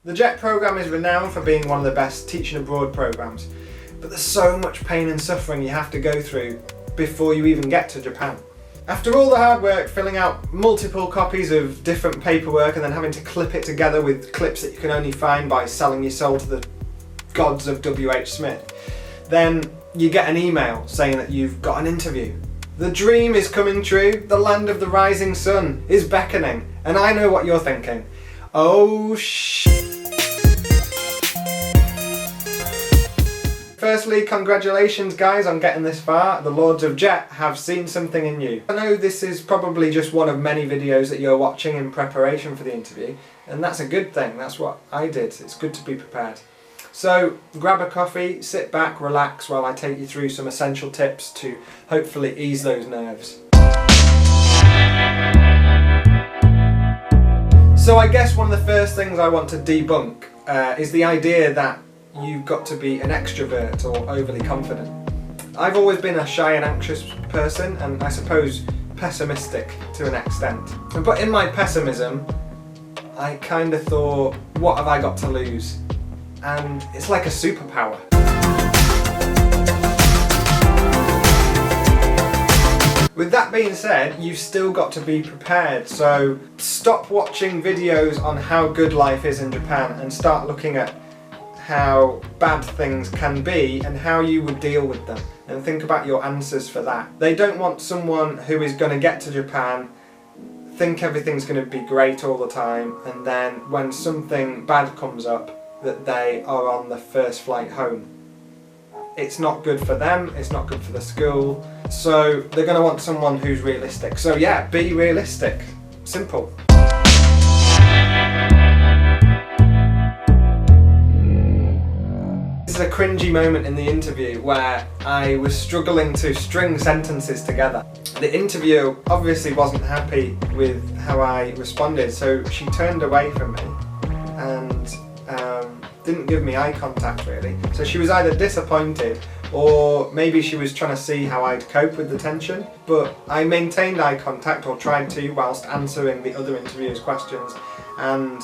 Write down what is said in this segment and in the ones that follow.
The JET programme is renowned for being one of the best teaching abroad programmes, but there's so much pain and suffering you have to go through before you even get to Japan. After all the hard work filling out multiple copies of different paperwork and then having to clip it together with clips that you can only find by selling your soul to the gods of W.H. Smith, then you get an email saying that you've got an interview. The dream is coming true, the land of the rising sun is beckoning, and I know what you're thinking. Oh Firstly, congratulations guys on getting this far. The Lords of Jet have seen something in you. I know this is probably just one of many videos that you're watching in preparation for the interview, and that's a good thing. That's what I did. It's good to be prepared. So grab a coffee, sit back, relax while I take you through some essential tips to hopefully ease those nerves. So I guess one of the first things I want to debunk is the idea that you've got to be an extrovert or overly confident. I've always been a shy and anxious person, and I suppose pessimistic to an extent. But in my pessimism, I kind of thought, what have I got to lose? And it's like a superpower. With that being said, you've still got to be prepared, so stop watching videos on how good life is in Japan and start looking at how bad things can be and how you would deal with them, and think about your answers for that. They don't want someone who is going to get to Japan, think everything's going to be great all the time, and then when something bad comes up, that they are on the first flight home. It's not good for them, it's not good for the school, so they're going to want someone who's realistic. So yeah, be realistic. Simple. This is a cringy moment in the interview where I was struggling to string sentences together. The interviewer obviously wasn't happy with how I responded, so she turned away from me and didn't give me eye contact really. So she was either disappointed or maybe she was trying to see how I'd cope with the tension. But I maintained eye contact, or tried to, whilst answering the other interviewer's questions, and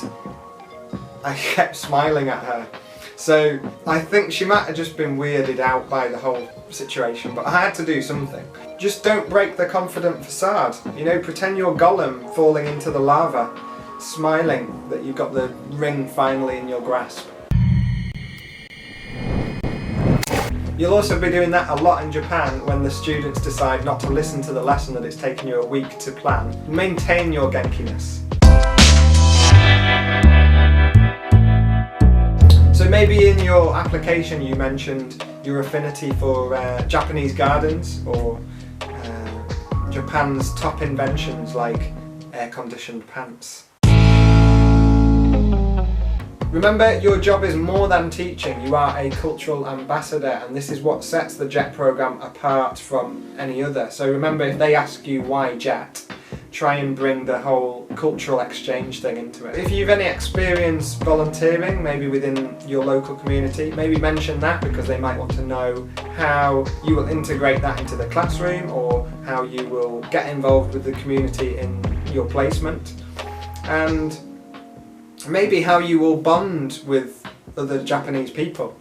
I kept smiling at her. So I think she might have just been weirded out by the whole situation, but I had to do something. Just don't break the confident facade. You know, pretend you're Gollum falling into the lava, smiling that you've got the ring finally in your grasp. You'll also be doing that a lot in Japan when the students decide not to listen to the lesson that it's taken you a week to plan. Maintain your genkiness. So maybe in your application you mentioned your affinity for Japanese gardens, or Japan's top inventions like air-conditioned pants. Remember, your job is more than teaching. You are a cultural ambassador, and this is what sets the JET programme apart from any other. So remember, if they ask you why JET, try and bring the whole cultural exchange thing into it. If you've any experience volunteering, maybe within your local community, maybe mention that, because they might want to know how you will integrate that into the classroom, or how you will get involved with the community in your placement, and maybe how you will bond with other Japanese people.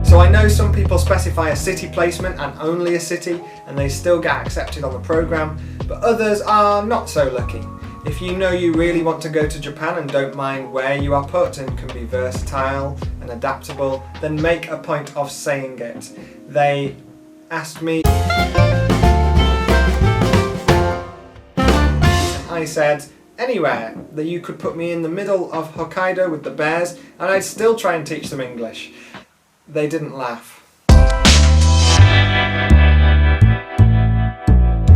So I know some people specify a city placement and only a city, and they still get accepted on the programme, but others are not so lucky. If you know you really want to go to Japan and don't mind where you are put and can be versatile and adaptable, then make a point of saying it. They asked me, I said, anywhere that you could put me in the middle of Hokkaido with the bears, and I'd still try and teach them English. They didn't laugh.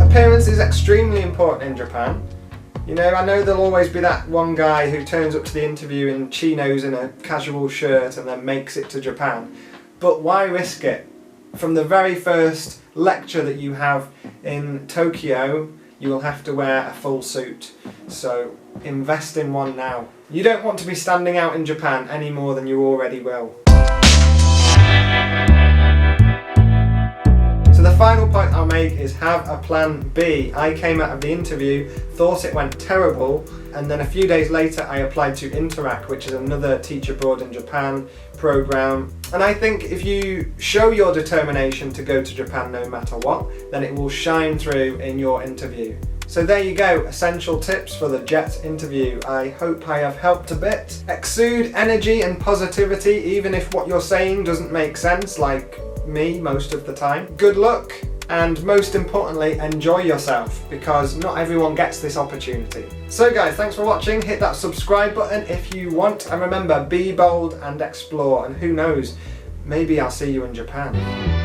Appearance is extremely important in Japan. You know, I know there'll always be that one guy who turns up to the interview in chinos and a casual shirt and then makes it to Japan. But why risk it? From the very first lecture that you have in Tokyo, you will have to wear a full suit. So invest in one now. You don't want to be standing out in Japan any more than you already will. So the final point I'll make is have a plan B. I came out of the interview, thought it went terrible, and then a few days later I applied to Interact, which is another Teach Abroad in Japan program. And I think if you show your determination to go to Japan no matter what, then it will shine through in your interview. So there you go, essential tips for the JET interview. I hope I have helped a bit. Exude energy and positivity even if what you're saying doesn't make sense, like me most of the time. Good luck, and most importantly, enjoy yourself, because not everyone gets this opportunity. So guys, thanks for watching. Hit that subscribe button if you want, and remember, be bold and explore, and who knows, maybe I'll see you in Japan.